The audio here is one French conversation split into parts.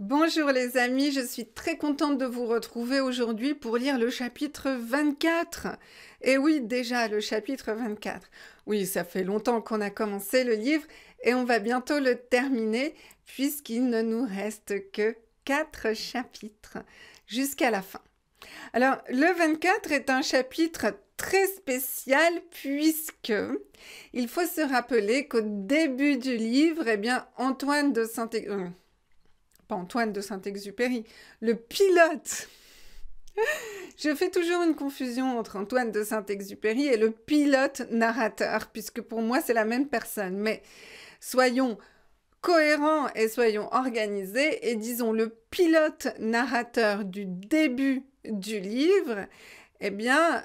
Bonjour les amis, je suis très contente de vous retrouver aujourd'hui pour lire le chapitre 24. Et oui, déjà le chapitre 24. Oui, ça fait longtemps qu'on a commencé le livre et on va bientôt le terminer puisqu'il ne nous reste que 4 chapitres jusqu'à la fin. Alors, le 24 est un chapitre très spécial puisque il faut se rappeler qu'au début du livre, eh bien, pas Antoine de Saint-Exupéry, le pilote. Je fais toujours une confusion entre Antoine de Saint-Exupéry et le pilote narrateur, puisque pour moi c'est la même personne. Mais soyons cohérents et soyons organisés, et disons le pilote narrateur du début du livre, eh bien,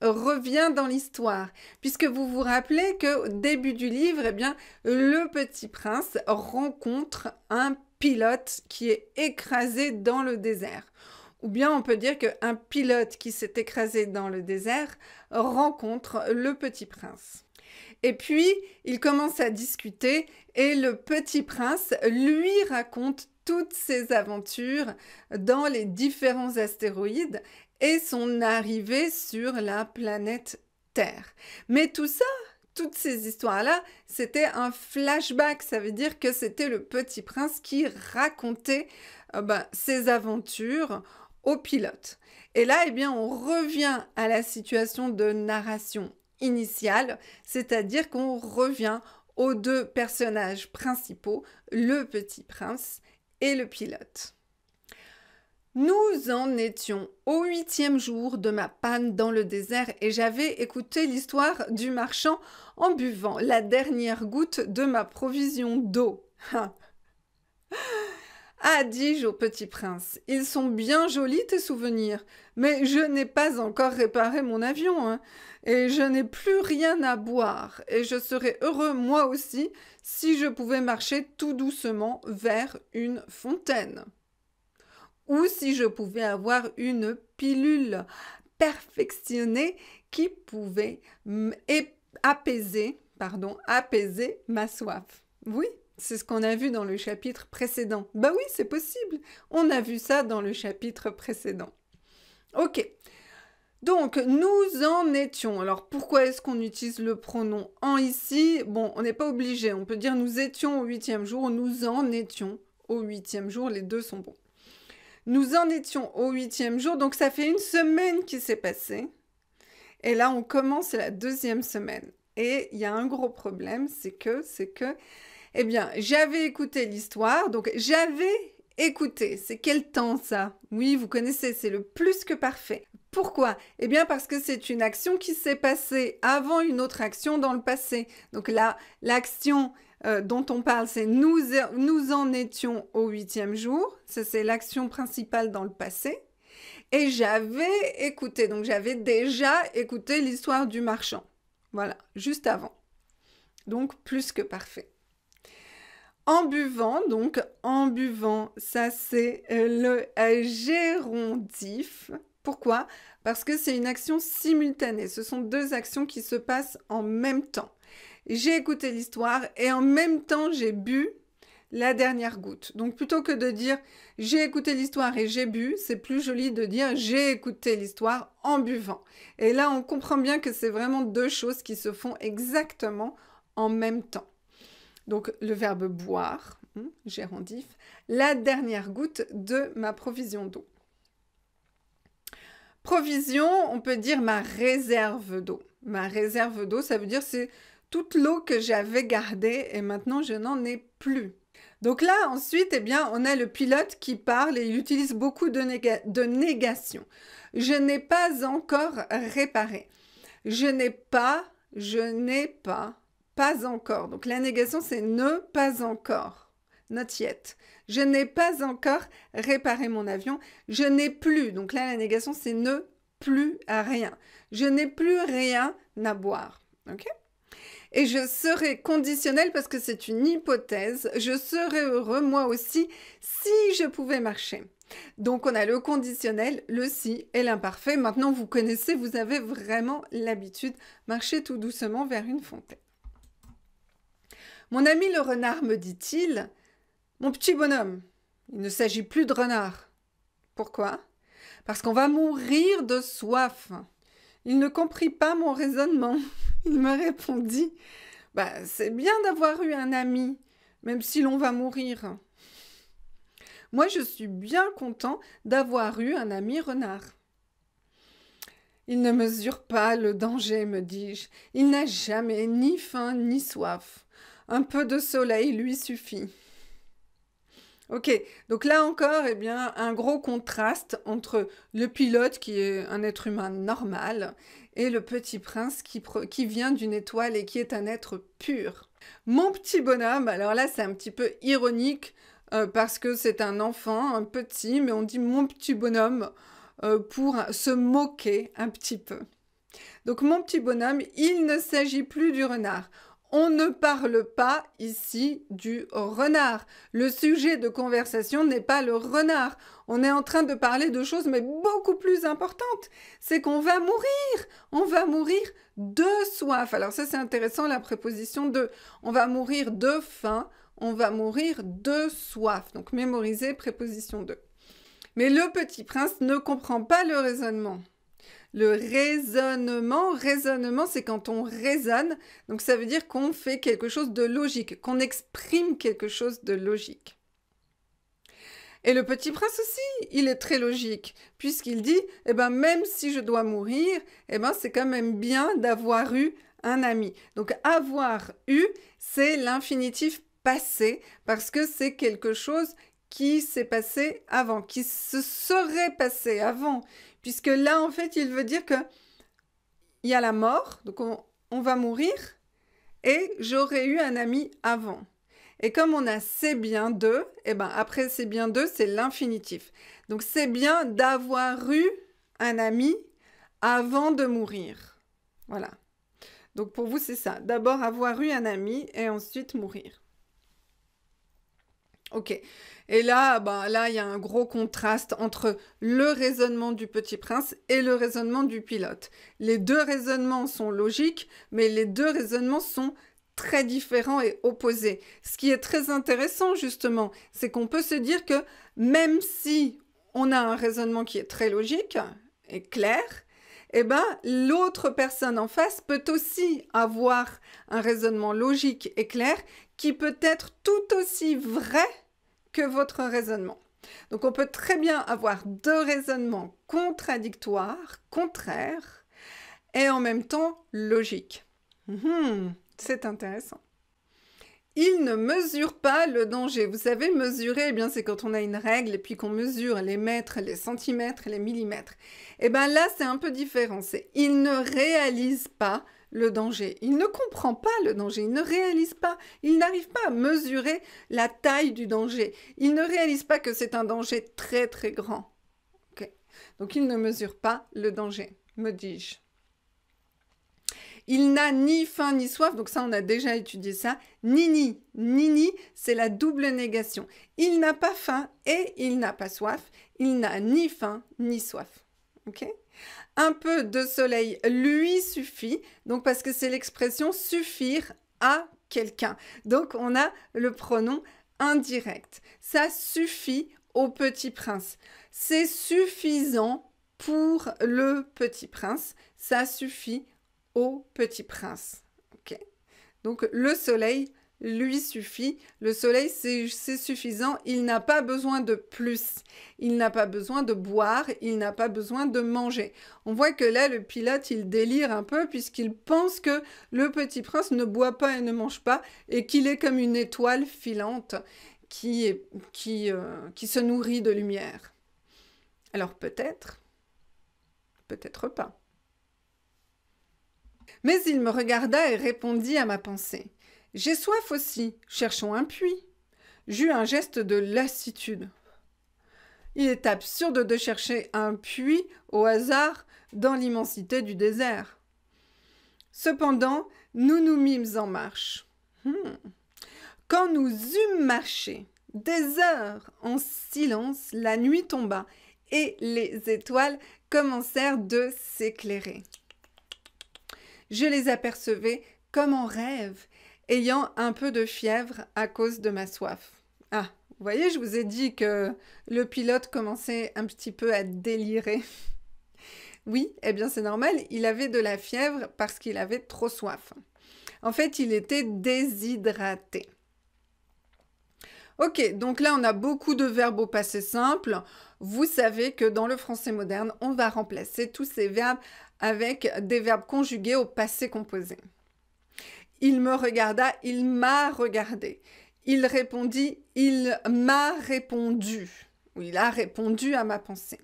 revient dans l'histoire. Puisque vous vous rappelez qu'au début du livre, eh bien, le petit prince rencontre un pilote qui est écrasé dans le désert. Ou bien on peut dire qu'un pilote qui s'est écrasé dans le désert rencontre le petit prince. Et puis, ils commencent à discuter et le petit prince lui raconte toutes ses aventures dans les différents astéroïdes et son arrivée sur la planète Terre. Mais tout ça, toutes ces histoires-là, c'était un flashback. Ça veut dire que c'était le petit prince qui racontait ses aventures au pilote. Et là, eh bien, on revient à la situation de narration initiale, c'est-à-dire qu'on revient aux deux personnages principaux, le petit prince et le pilote. Nous en étions au 8e jour de ma panne dans le désert et j'avais écouté l'histoire du marchand en buvant la dernière goutte de ma provision d'eau. Ah, dis-je au petit prince, ils sont bien jolis tes souvenirs, mais je n'ai pas encore réparé mon avion, hein, et je n'ai plus rien à boire, et je serais heureux moi aussi si je pouvais marcher tout doucement vers une fontaine. Ou si je pouvais avoir une pilule perfectionnée qui pouvait apaiser ma soif. Oui, c'est ce qu'on a vu dans le chapitre précédent. Bah oui, c'est possible. On a vu ça dans le chapitre précédent. Ok. Donc, nous en étions. Alors, pourquoi est-ce qu'on utilise le pronom « en » ici? Bon, on n'est pas obligé. On peut dire « nous étions au 8e jour » »,« nous en étions au 8e jour », les deux sont bons. Nous en étions au 8e jour, donc ça fait une semaine qui s'est passée. Et là, on commence la 2e semaine. Et il y a un gros problème, c'est que, eh bien, j'avais écouté l'histoire, donc j'avais écouté. C'est quel temps ça? Oui, vous connaissez, c'est le plus que parfait. Pourquoi? Eh bien, parce que c'est une action qui s'est passée avant une autre action dans le passé. Donc là, l'action dont on parle, c'est nous en étions au 8e jour. Ça, c'est l'action principale dans le passé. Et j'avais écouté, donc j'avais déjà écouté l'histoire du marchand. Voilà, juste avant. Donc, plus que parfait. En buvant, ça c'est le gérondif. Pourquoi? Parce que c'est une action simultanée. Ce sont deux actions qui se passent en même temps. J'ai écouté l'histoire et en même temps j'ai bu la dernière goutte. Donc plutôt que de dire j'ai écouté l'histoire et j'ai bu, c'est plus joli de dire j'ai écouté l'histoire en buvant. Et là on comprend bien que c'est vraiment deux choses qui se font exactement en même temps. Donc le verbe boire, gérondif, la dernière goutte de ma provision d'eau. Provision, on peut dire ma réserve d'eau. Ma réserve d'eau, ça veut dire c'est toute l'eau que j'avais gardée et maintenant je n'en ai plus. Donc là, ensuite, eh bien, on a le pilote qui parle et il utilise beaucoup de négation. Je n'ai pas encore réparé. Je n'ai pas, pas encore. Donc la négation, c'est ne pas encore. Not yet. Je n'ai pas encore réparé mon avion. Je n'ai plus. Donc là, la négation, c'est ne plus à rien. Je n'ai plus rien à boire. Ok? Et je serai conditionnel parce que c'est une hypothèse. Je serais heureux, moi aussi, si je pouvais marcher. Donc, on a le conditionnel, le si et l'imparfait. Maintenant, vous connaissez, vous avez vraiment l'habitude. Marchez tout doucement vers une fontaine. Mon ami le renard, me dit-il, Mon petit bonhomme, il ne s'agit plus de renard. Pourquoi? Parce qu'on va mourir de soif. Il ne comprit pas mon raisonnement. Il me répondit, bah, c'est bien d'avoir eu un ami, même si l'on va mourir. Moi, je suis bien content d'avoir eu un ami renard. Il ne mesure pas le danger, me dis-je. Il n'a jamais ni faim ni soif. Un peu de soleil lui suffit. Ok, donc là encore, eh bien, un gros contraste entre le pilote, qui est un être humain normal, et le petit prince qui vient d'une étoile et qui est un être pur. Mon petit bonhomme, alors là, c'est un petit peu ironique, parce que c'est un enfant, un petit, mais on dit mon petit bonhomme pour se moquer un petit peu. Donc mon petit bonhomme, il ne s'agit plus du renard. On ne parle pas ici du renard. Le sujet de conversation n'est pas le renard. On est en train de parler de choses mais beaucoup plus importantes. C'est qu'on va mourir. On va mourir de soif. Alors ça c'est intéressant, la préposition de. On va mourir de faim. On va mourir de soif. Donc mémorisez préposition de. Mais le petit prince ne comprend pas le raisonnement. Le raisonnement, c'est quand on raisonne, donc ça veut dire qu'on fait quelque chose de logique, qu'on exprime quelque chose de logique. Et le petit prince aussi, il est très logique, puisqu'il dit, eh ben, même si je dois mourir, eh ben, c'est quand même bien d'avoir eu un ami. Donc avoir eu, c'est l'infinitif passé, parce que c'est quelque chose qui s'est passé avant, qui se serait passé avant. Puisque là, en fait, il veut dire qu'il y a la mort, donc on va mourir, et j'aurais eu un ami avant. Et comme on a c'est bien de, et ben après c'est bien de, c'est l'infinitif. Donc c'est bien d'avoir eu un ami avant de mourir. Voilà. Donc pour vous, c'est ça. D'abord avoir eu un ami et ensuite mourir. Ok. Et là, là, il y a un gros contraste entre le raisonnement du petit prince et le raisonnement du pilote. Les deux raisonnements sont logiques, mais les deux raisonnements sont très différents et opposés. Ce qui est très intéressant, justement, c'est qu'on peut se dire que même si on a un raisonnement qui est très logique et clair, eh ben, l'autre personne en face peut aussi avoir un raisonnement logique et clair qui peut être tout aussi vrai que votre raisonnement. Donc on peut très bien avoir deux raisonnements contradictoires, contraires, et en même temps logiques. C'est intéressant. Il ne mesure pas le danger. Vous savez, mesurer, eh bien, c'est quand on a une règle et puis qu'on mesure les mètres, les centimètres, les millimètres. Et bien là, c'est un peu différent. C'est il ne réalise pas le danger. Il ne comprend pas le danger. Il ne réalise pas. Il n'arrive pas à mesurer la taille du danger. Il ne réalise pas que c'est un danger très, très grand. Okay. Donc, il ne mesure pas le danger, me dis-je. Il n'a ni faim ni soif, donc ça on a déjà étudié ça. Ni, c'est la double négation. Il n'a pas faim et il n'a pas soif. Il n'a ni faim ni soif. Ok ? Un peu de soleil lui suffit, donc parce que c'est l'expression suffire à quelqu'un. Donc on a le pronom indirect. Ça suffit au petit prince. C'est suffisant pour le petit prince. Ça suffit au petit prince. Okay. Donc le soleil lui suffit. Le soleil, c'est suffisant. Il n'a pas besoin de plus. Il n'a pas besoin de boire. Il n'a pas besoin de manger. On voit que là, le pilote, il délire un peu puisqu'il pense que le petit prince ne boit pas et ne mange pas et qu'il est comme une étoile filante qui se nourrit de lumière. Alors peut-être, peut-être pas. Mais il me regarda et répondit à ma pensée. « J'ai soif aussi, cherchons un puits. » J'eus un geste de lassitude. Il est absurde de chercher un puits au hasard dans l'immensité du désert. Cependant, nous nous mîmes en marche. Quand nous eûmes marché des heures en silence, la nuit tomba et les étoiles commencèrent de s'éclairer. Je les apercevais comme en rêve, ayant un peu de fièvre à cause de ma soif. Ah, Vous voyez, je vous ai dit que le pilote commençait un petit peu à délirer. Oui, eh bien c'est normal, il avait de la fièvre parce qu'il avait trop soif. En fait, il était déshydraté. Ok, donc là, on a beaucoup de verbes au passé simple. Vous savez que dans le français moderne, on va remplacer tous ces verbes avec des verbes conjugués au passé composé. Il me regarda, il m'a regardé. Il répondit, il m'a répondu. Ou il a répondu à ma pensée.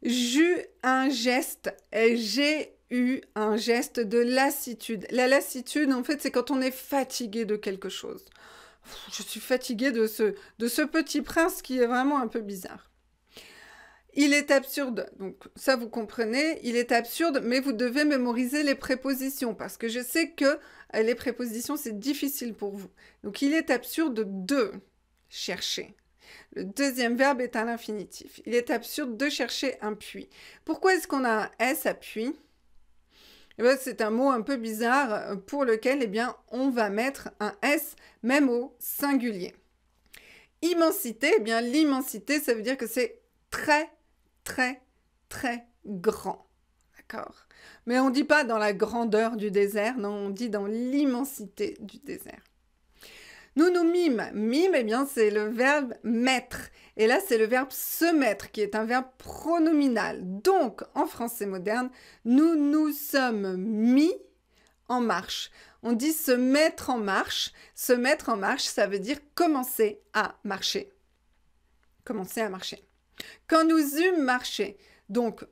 J'eus un geste, j'ai eu un geste de lassitude. La lassitude, en fait, c'est quand on est fatigué de quelque chose. Je suis fatiguée de ce petit prince qui est vraiment un peu bizarre. Il est absurde, donc ça vous comprenez, il est absurde, mais vous devez mémoriser les prépositions, parce que je sais que les prépositions, c'est difficile pour vous. Donc il est absurde de chercher. Le deuxième verbe est à l'infinitif. Il est absurde de chercher un puits. Pourquoi est-ce qu'on a un S à puits ? Eh bien, c'est un mot un peu bizarre pour lequel eh bien, on va mettre un S même au singulier. Immensité, eh bien l'immensité, ça veut dire que c'est très, très, très grand. D'accord ? Mais on ne dit pas dans la grandeur du désert, non, on dit dans l'immensité du désert. Nous nous mîmes. Mime, eh bien, c'est le verbe mettre. Et là, c'est le verbe se mettre, qui est un verbe pronominal. Donc, en français moderne, nous nous sommes mis en marche. On dit se mettre en marche. Se mettre en marche, ça veut dire commencer à marcher. Commencer à marcher. Quand nous eûmes marché, donc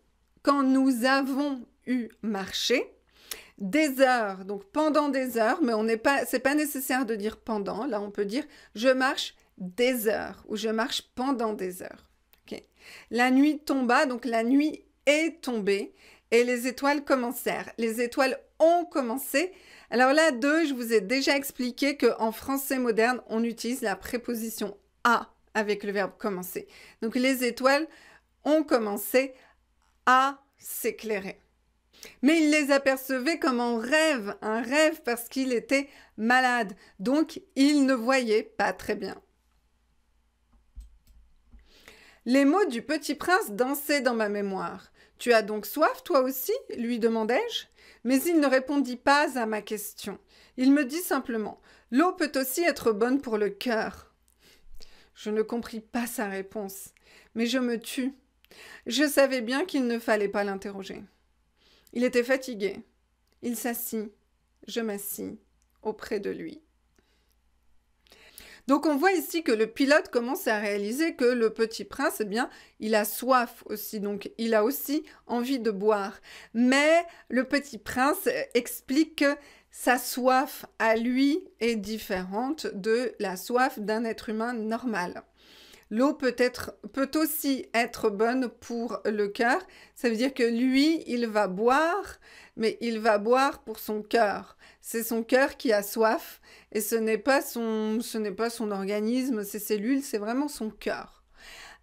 quand nous avons eu marché, des heures, donc pendant des heures, mais c'est pas nécessaire de dire pendant. Là, on peut dire je marche des heures ou je marche pendant des heures. Okay. La nuit tomba, donc la nuit est tombée et les étoiles commencèrent. Les étoiles ont commencé. Alors là, je vous ai déjà expliqué qu'en français moderne, on utilise la préposition à avec le verbe commencer. Donc les étoiles ont commencé à s'éclairer. Mais il les apercevait comme un rêve parce qu'il était malade. Donc, il ne voyait pas très bien. Les mots du petit prince dansaient dans ma mémoire. « Tu as donc soif, toi aussi ?» lui demandai-je. Mais il ne répondit pas à ma question. Il me dit simplement « L'eau peut aussi être bonne pour le cœur. » Je ne compris pas sa réponse, mais je me tus. Je savais bien qu'il ne fallait pas l'interroger. Il était fatigué. Il s'assit. Je m'assis auprès de lui. Donc on voit ici que le pilote commence à réaliser que le petit prince, eh bien, il a soif aussi. Donc il a aussi envie de boire. Mais le petit prince explique que sa soif à lui est différente de la soif d'un être humain normal. L'eau peut aussi être bonne pour le cœur. Ça veut dire que lui, il va boire, mais il va boire pour son cœur. C'est son cœur qui a soif et ce n'est pas son organisme, ses cellules, c'est vraiment son cœur.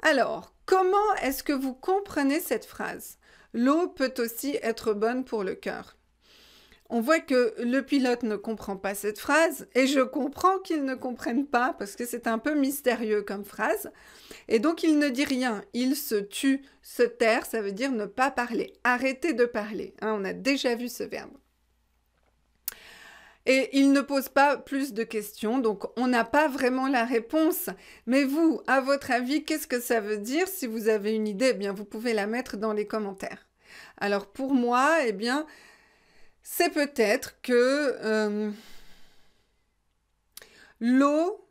Alors, comment est-ce que vous comprenez cette phrase ? L'eau peut aussi être bonne pour le cœur. On voit que le pilote ne comprend pas cette phrase et je comprends qu'il ne comprenne pas parce que c'est un peu mystérieux comme phrase. Et donc il ne dit rien, il se tue, se taire, ça veut dire ne pas parler, arrêter de parler. Hein, on a déjà vu ce verbe. Et il ne pose pas plus de questions, donc on n'a pas vraiment la réponse. Mais vous, à votre avis, qu'est-ce que ça veut dire? Si vous avez une idée, eh bien vous pouvez la mettre dans les commentaires. Alors pour moi, eh bien, c'est peut-être que l'eau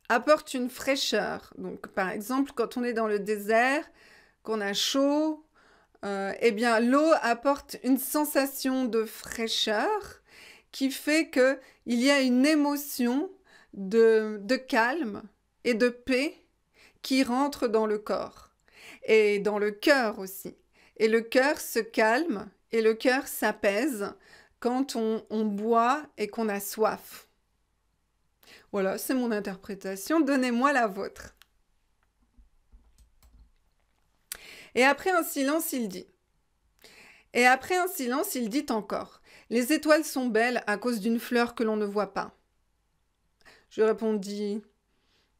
apporte une fraîcheur. Donc, par exemple, quand on est dans le désert, qu'on a chaud, eh bien, l'eau apporte une sensation de fraîcheur qui fait qu'il y a une émotion de calme et de paix qui rentre dans le corps et dans le cœur aussi. Et le cœur se calme et le cœur s'apaise quand on boit et qu'on a soif. Voilà, c'est mon interprétation. Donnez-moi la vôtre. Et après un silence, il dit. Et après un silence, il dit encore. Les étoiles sont belles à cause d'une fleur que l'on ne voit pas. Je répondis.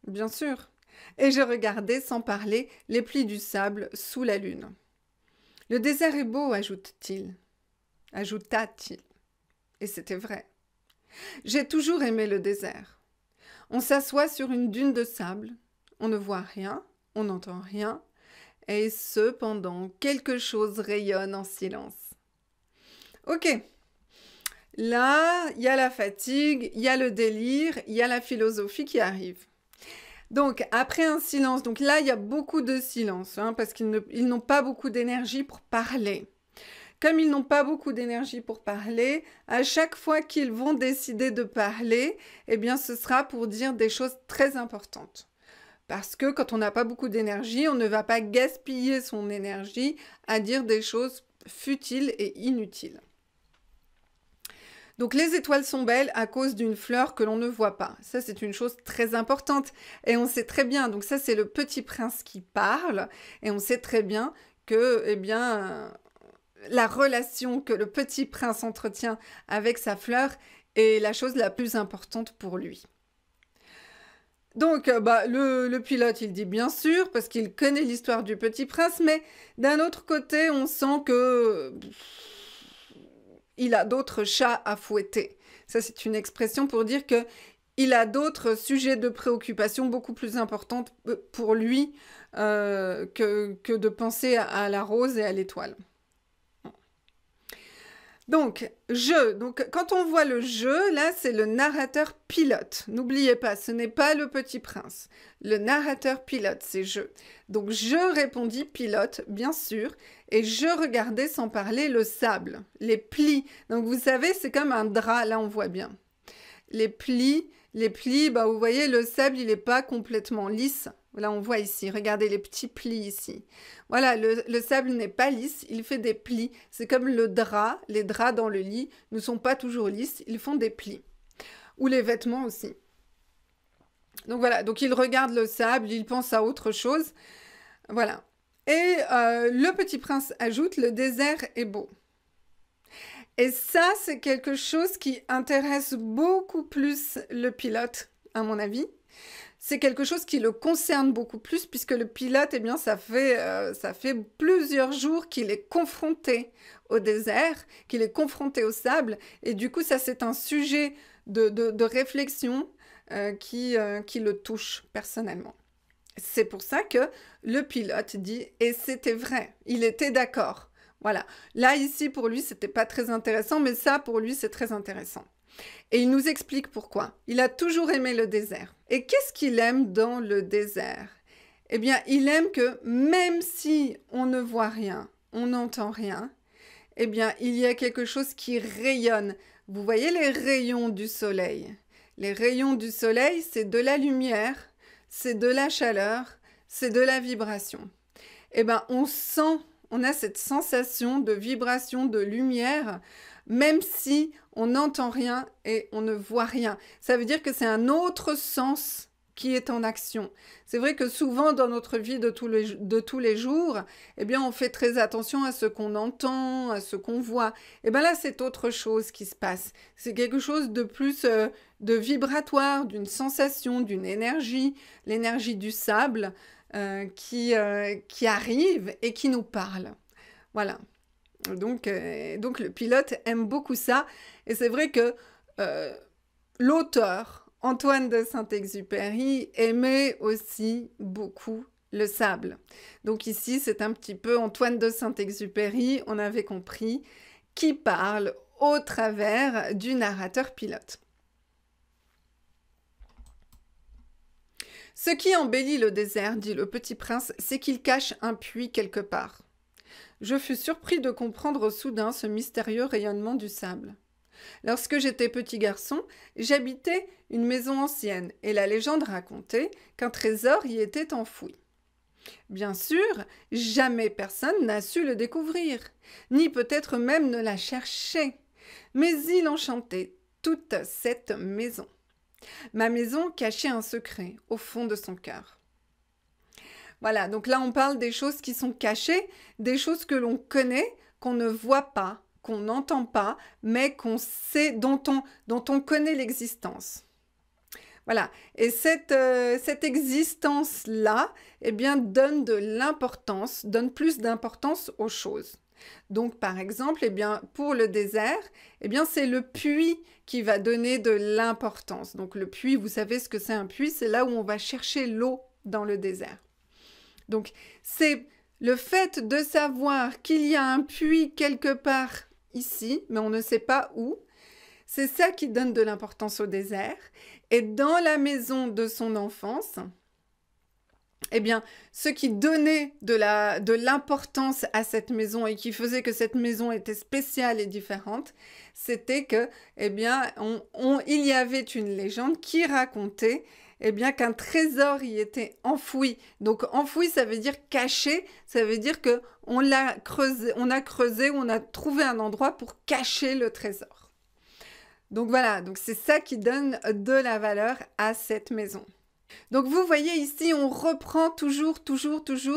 bien sûr. Et je regardais sans parler les plis du sable sous la lune. Le désert est beau, ajouta-t-il. Et c'était vrai. J'ai toujours aimé le désert. On s'assoit sur une dune de sable, on ne voit rien, on n'entend rien, et cependant quelque chose rayonne en silence. Ok, là, il y a la fatigue, il y a le délire, il y a la philosophie qui arrive. Donc, après un silence, donc là, il y a beaucoup de silence, hein, parce qu'ils n'ont pas beaucoup d'énergie pour parler. Comme ils n'ont pas beaucoup d'énergie pour parler, à chaque fois qu'ils vont décider de parler, eh bien, ce sera pour dire des choses très importantes. Parce que quand on n'a pas beaucoup d'énergie, on ne va pas gaspiller son énergie à dire des choses futiles et inutiles. Donc les étoiles sont belles à cause d'une fleur que l'on ne voit pas. Ça, c'est une chose très importante. Et on sait très bien, donc ça, c'est le petit prince qui parle. Et on sait très bien que, eh bien, la relation que le petit prince entretient avec sa fleur est la chose la plus importante pour lui. Donc, le pilote, il dit bien sûr, parce qu'il connaît l'histoire du petit prince, mais d'un autre côté, on sent que il a d'autres chats à fouetter. Ça, c'est une expression pour dire que il a d'autres sujets de préoccupation beaucoup plus importants pour lui que de penser à la rose et à l'étoile. Donc, quand on voit le jeu, là, c'est le narrateur pilote. N'oubliez pas, ce n'est pas le petit prince. Le narrateur pilote, c'est je. Donc, je répondis pilote, bien sûr, et je regardais sans parler le sable, les plis. Donc, vous savez, c'est comme un drap, là, on voit bien. Les plis, vous voyez, le sable, il n'est pas complètement lisse. Là, on voit ici, regardez les petits plis ici. Voilà, le sable n'est pas lisse, il fait des plis. C'est comme le drap, les draps dans le lit ne sont pas toujours lisses, ils font des plis. Ou les vêtements aussi. Donc voilà, donc il regarde le sable, il pense à autre chose. Voilà. Et le petit prince ajoute, le désert est beau. Et ça, c'est quelque chose qui intéresse beaucoup plus le pilote, à mon avis. C'est quelque chose qui le concerne beaucoup plus, puisque le pilote, eh bien, ça fait plusieurs jours qu'il est confronté au désert, qu'il est confronté au sable, et du coup, ça, c'est un sujet de réflexion qui le touche personnellement. C'est pour ça que le pilote dit « et c'était vrai, il était d'accord ». Voilà. Là, ici, pour lui, c'était pas très intéressant, mais ça, pour lui, c'est très intéressant. Et il nous explique pourquoi. Il a toujours aimé le désert. Et qu'est-ce qu'il aime dans le désert? Eh bien, il aime que même si on ne voit rien, on n'entend rien, eh bien, il y a quelque chose qui rayonne. Vous voyez les rayons du soleil? Les rayons du soleil, c'est de la lumière, c'est de la chaleur, c'est de la vibration. Eh bien, on a cette sensation de vibration, de lumière, même si on n'entend rien et on ne voit rien. Ça veut dire que c'est un autre sens qui est en action. C'est vrai que souvent dans notre vie de tous les jours, eh bien on fait très attention à ce qu'on entend, à ce qu'on voit. Et bien là, c'est autre chose qui se passe. C'est quelque chose de plus de vibratoire, d'une sensation, d'une énergie, l'énergie du sable qui arrive et qui nous parle. Voilà. Donc le pilote aime beaucoup ça. Et c'est vrai que l'auteur, Antoine de Saint-Exupéry, aimait aussi beaucoup le sable. Donc ici, c'est un petit peu Antoine de Saint-Exupéry, on avait compris, qui parle au travers du narrateur pilote. Ce qui embellit le désert, dit le petit prince, c'est qu'il cache un puits quelque part. Je fus surpris de comprendre soudain ce mystérieux rayonnement du sable. Lorsque j'étais petit garçon, j'habitais une maison ancienne et la légende racontait qu'un trésor y était enfoui. Bien sûr, jamais personne n'a su le découvrir, ni peut-être même ne l'a cherché, mais il enchantait toute cette maison. Ma maison cachait un secret au fond de son cœur. Voilà, donc là on parle des choses qui sont cachées, des choses que l'on connaît, qu'on ne voit pas, qu'on n'entend pas, mais qu'on sait, dont on connaît l'existence. Voilà. Et cette existence-là, eh bien, donne de l'importance, donne plus d'importance aux choses. Donc, par exemple, eh bien, pour le désert, eh bien, c'est le puits qui va donner de l'importance. Donc, le puits, vous savez ce que c'est un puits, c'est là où on va chercher l'eau dans le désert. Donc, c'est le fait de savoir qu'il y a un puits quelque part ici, mais on ne sait pas où, c'est ça qui donne de l'importance au désert. Et dans la maison de son enfance, eh bien, ce qui donnait de l'importance à cette maison et qui faisait que cette maison était spéciale et différente, c'était que, eh bien, il y avait une légende qui racontait, eh bien, qu'un trésor y était enfoui. Donc, enfoui, ça veut dire caché, ça veut dire que on a creusé, on a trouvé un endroit pour cacher le trésor. Donc voilà, donc c'est ça qui donne de la valeur à cette maison. Donc vous voyez ici, on reprend toujours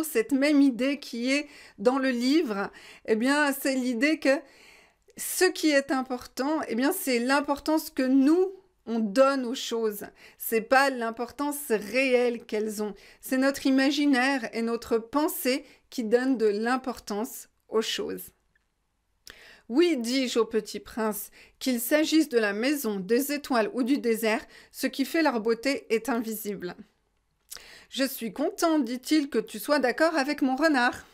cette même idée qui est dans le livre. Eh bien, c'est l'idée que ce qui est important, eh bien, c'est l'importance que nous, on donne aux choses. C'est pas l'importance réelle qu'elles ont. C'est notre imaginaire et notre pensée qui donnent de l'importance aux choses. Oui, dis-je au petit prince, qu'il s'agisse de la maison, des étoiles ou du désert, ce qui fait leur beauté est invisible. Je suis content, dit-il, que tu sois d'accord avec mon renard.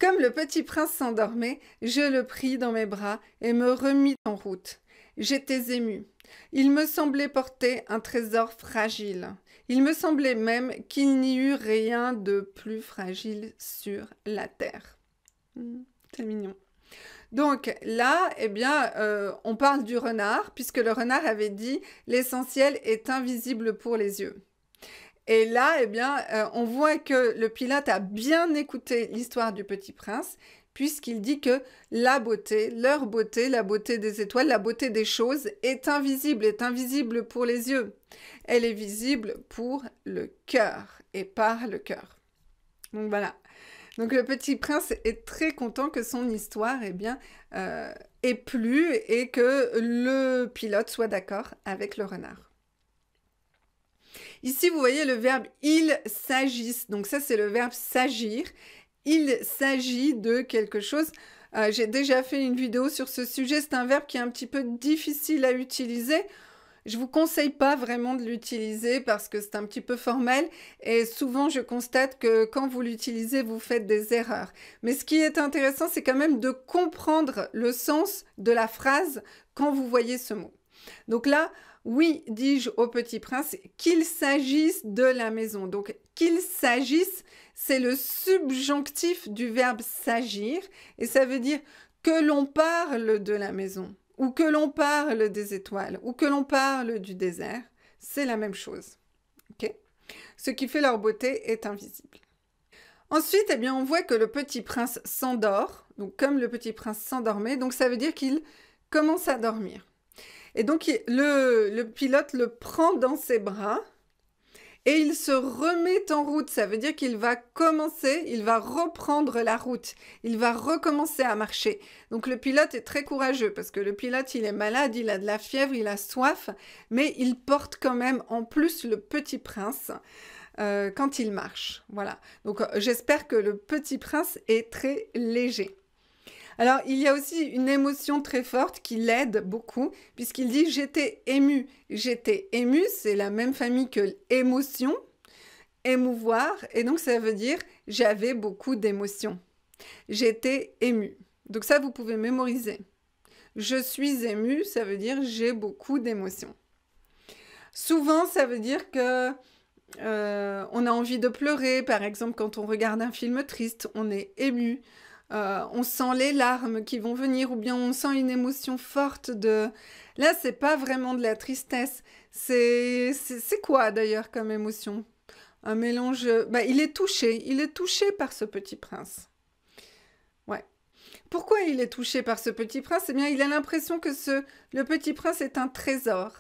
Comme le petit prince s'endormait, je le pris dans mes bras et me remis en route. J'étais ému. Il me semblait porter un trésor fragile. Il me semblait même qu'il n'y eût rien de plus fragile sur la terre. C'est mignon. Donc là, eh bien, on parle du renard, puisque le renard avait dit « l'essentiel est invisible pour les yeux ». Et là, eh bien, on voit que le pilote a bien écouté l'histoire du Petit Prince, puisqu'il dit que la beauté, leur beauté, la beauté des étoiles, la beauté des choses est invisible pour les yeux. Elle est visible pour le cœur et par le cœur. Donc voilà. Donc le Petit Prince est très content que son histoire eh bien, ait plu et que le pilote soit d'accord avec le renard. Ici, vous voyez le verbe « il s'agisse ». Donc ça, c'est le verbe « s'agir ». Il s'agit de quelque chose. J'ai déjà fait une vidéo sur ce sujet. C'est un verbe qui est un petit peu difficile à utiliser. Je vous conseille pas vraiment de l'utiliser parce que c'est un petit peu formel et souvent je constate que quand vous l'utilisez, vous faites des erreurs. Mais ce qui est intéressant, c'est quand même de comprendre le sens de la phrase quand vous voyez ce mot. Donc là, oui, dis-je au Petit Prince, qu'il s'agisse de la maison. Donc, qu'il s'agisse, c'est le subjonctif du verbe s'agir et ça veut dire que l'on parle de la maison. Ou que l'on parle des étoiles, ou que l'on parle du désert, c'est la même chose. Okay? Ce qui fait leur beauté est invisible. Ensuite, eh bien, on voit que le Petit Prince s'endort, donc comme le Petit Prince s'endormait, donc ça veut dire qu'il commence à dormir. Et donc, le pilote le prend dans ses bras, et il se remet en route, ça veut dire qu'il va reprendre la route, il va recommencer à marcher. Donc le pilote est très courageux parce que le pilote, il est malade, il a de la fièvre, il a soif, mais il porte quand même en plus le Petit Prince quand il marche. Voilà, donc j'espère que le Petit Prince est très léger. Alors, il y a aussi une émotion très forte qui l'aide beaucoup, puisqu'il dit « j'étais ému ». J'étais ému, c'est la même famille que émotion, émouvoir, et donc ça veut dire « j'avais beaucoup d'émotions ». J'étais ému. Donc ça, vous pouvez mémoriser. Je suis ému, ça veut dire « j'ai beaucoup d'émotions ». Souvent, ça veut dire que on a envie de pleurer. Par exemple, quand on regarde un film triste, on est ému. On sent les larmes qui vont venir ou bien on sent une émotion forte de... Là, c'est pas vraiment de la tristesse. C'est quoi d'ailleurs comme émotion? Un mélange... Bah, il est touché par ce Petit Prince. Ouais. Pourquoi il est touché par ce Petit Prince? Eh bien, il a l'impression que le Petit Prince est un trésor.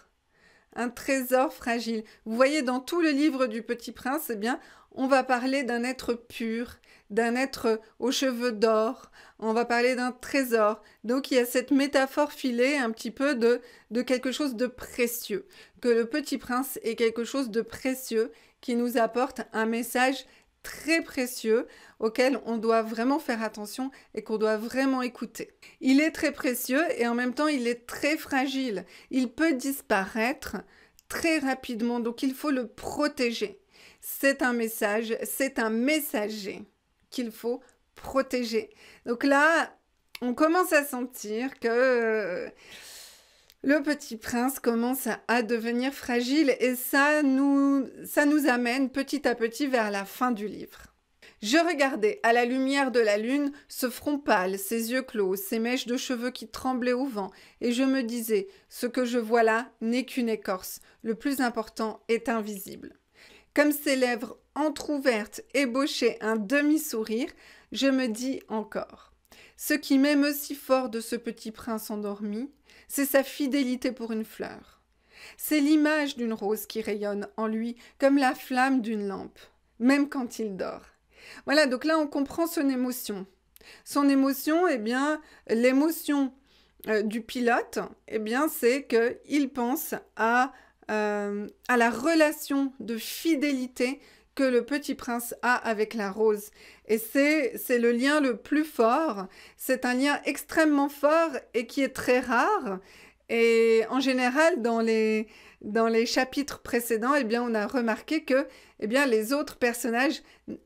un trésor fragile. Vous voyez, dans tout le livre du Petit Prince, eh bien, on va parler d'un être pur, d'un être aux cheveux d'or, on va parler d'un trésor. Donc il y a cette métaphore filée un petit peu de quelque chose de précieux, que le Petit Prince est quelque chose de précieux qui nous apporte un message très précieux auquel on doit vraiment faire attention et qu'on doit vraiment écouter. Il est très précieux et en même temps il est très fragile. Il peut disparaître très rapidement, donc il faut le protéger. C'est un message, c'est un messager qu'il faut protéger. Donc là, on commence à sentir que le Petit Prince commence à devenir fragile et ça nous amène petit à petit vers la fin du livre. Je regardais à la lumière de la lune ce front pâle, ses yeux clos, ses mèches de cheveux qui tremblaient au vent, et je me disais, ce que je vois là n'est qu'une écorce, le plus important est invisible. Comme ses lèvres entr'ouvertes ébauchaient un demi-sourire, je me dis encore. Ce qui m'émeut si fort de ce Petit Prince endormi, c'est sa fidélité pour une fleur. C'est l'image d'une rose qui rayonne en lui comme la flamme d'une lampe, même quand il dort. Voilà, donc là on comprend son émotion. Son émotion, eh bien, l'émotion du pilote, eh bien, c'est qu'il pense à la relation de fidélité que le Petit Prince a avec la rose. Et c'est le lien le plus fort. C'est un lien extrêmement fort et qui est très rare. Et en général, dans les chapitres précédents, eh bien, on a remarqué que eh bien, les autres personnages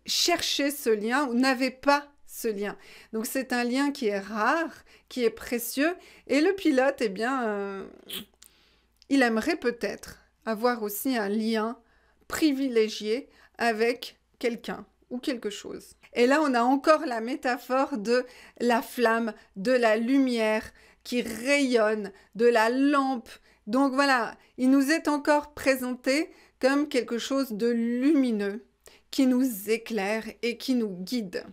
cherchaient ce lien ou n'avaient pas ce lien. Donc c'est un lien qui est rare, qui est précieux. Et le pilote, eh bien, il aimerait peut-être avoir aussi un lien privilégié avec quelqu'un ou quelque chose. Et là, on a encore la métaphore de la flamme, de la lumière qui rayonne, de la lampe. Donc voilà, il nous est encore présenté comme quelque chose de lumineux qui nous éclaire et qui nous guide.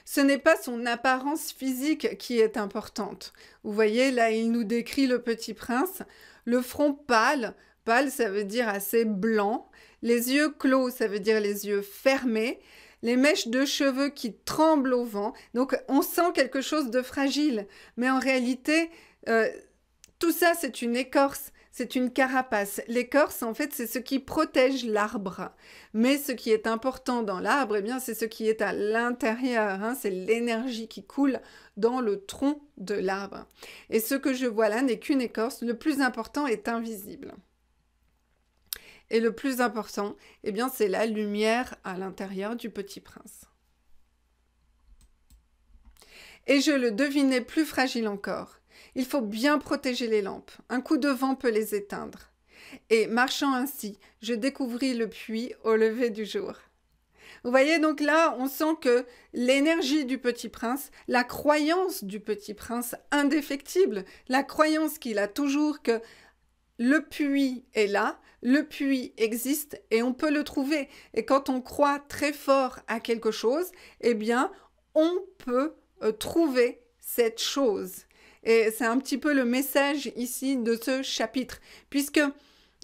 Ce n'est pas son apparence physique qui est importante. Vous voyez, là, il nous décrit le Petit Prince. Le front pâle, pâle, ça veut dire assez blanc. Les yeux clos, ça veut dire les yeux fermés. Les mèches de cheveux qui tremblent au vent. Donc, on sent quelque chose de fragile. Mais en réalité, tout ça, c'est une écorce. C'est une carapace. L'écorce, en fait, c'est ce qui protège l'arbre. Mais ce qui est important dans l'arbre, eh bien, c'est ce qui est à l'intérieur. Hein, c'est l'énergie qui coule dans le tronc de l'arbre. Et ce que je vois là n'est qu'une écorce. Le plus important est invisible. Et le plus important, eh bien, c'est la lumière à l'intérieur du Petit Prince. Et je le devinais plus fragile encore. Il faut bien protéger les lampes. Un coup de vent peut les éteindre. Et marchant ainsi, je découvris le puits au lever du jour. Vous voyez, donc là, on sent que l'énergie du Petit Prince, la croyance du Petit Prince indéfectible, la croyance qu'il a toujours que le puits est là, le puits existe et on peut le trouver. Et quand on croit très fort à quelque chose, eh bien, on peut trouver cette chose. Et c'est un petit peu le message ici de ce chapitre, puisque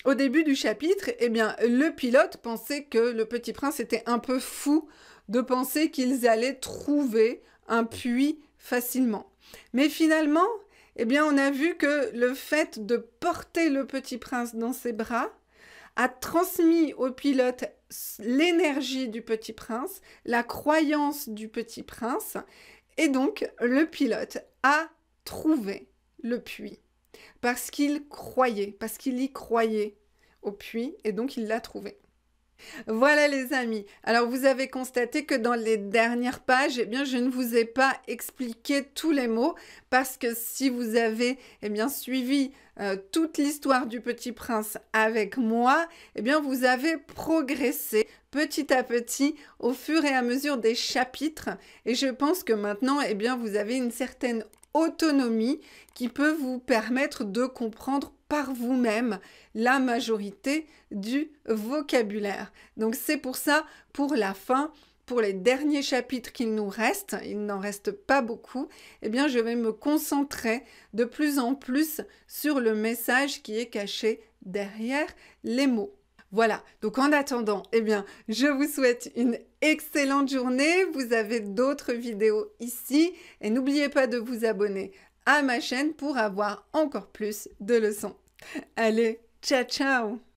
au début du chapitre, eh bien, le pilote pensait que le Petit Prince était un peu fou de penser qu'ils allaient trouver un puits facilement. Mais finalement, eh bien, on a vu que le fait de porter le Petit Prince dans ses bras a transmis au pilote l'énergie du Petit Prince, la croyance du Petit Prince, et donc le pilote a trouvé le puits parce qu'il y croyait au puits, et donc il l'a trouvé. Voilà les amis, alors vous avez constaté que dans les dernières pages, eh bien, je ne vous ai pas expliqué tous les mots parce que si vous avez suivi toute l'histoire du Petit Prince avec moi, eh bien, vous avez progressé petit à petit au fur et à mesure des chapitres et je pense que maintenant, eh bien, vous avez une certaine autonomie qui peut vous permettre de comprendre par vous-même la majorité du vocabulaire. Donc c'est pour ça, pour la fin, pour les derniers chapitres qu'il nous reste, il n'en reste pas beaucoup, eh bien je vais me concentrer de plus en plus sur le message qui est caché derrière les mots. Voilà, donc en attendant, eh bien, je vous souhaite une excellente journée. Vous avez d'autres vidéos ici et n'oubliez pas de vous abonner à ma chaîne pour avoir encore plus de leçons. Allez, ciao ciao!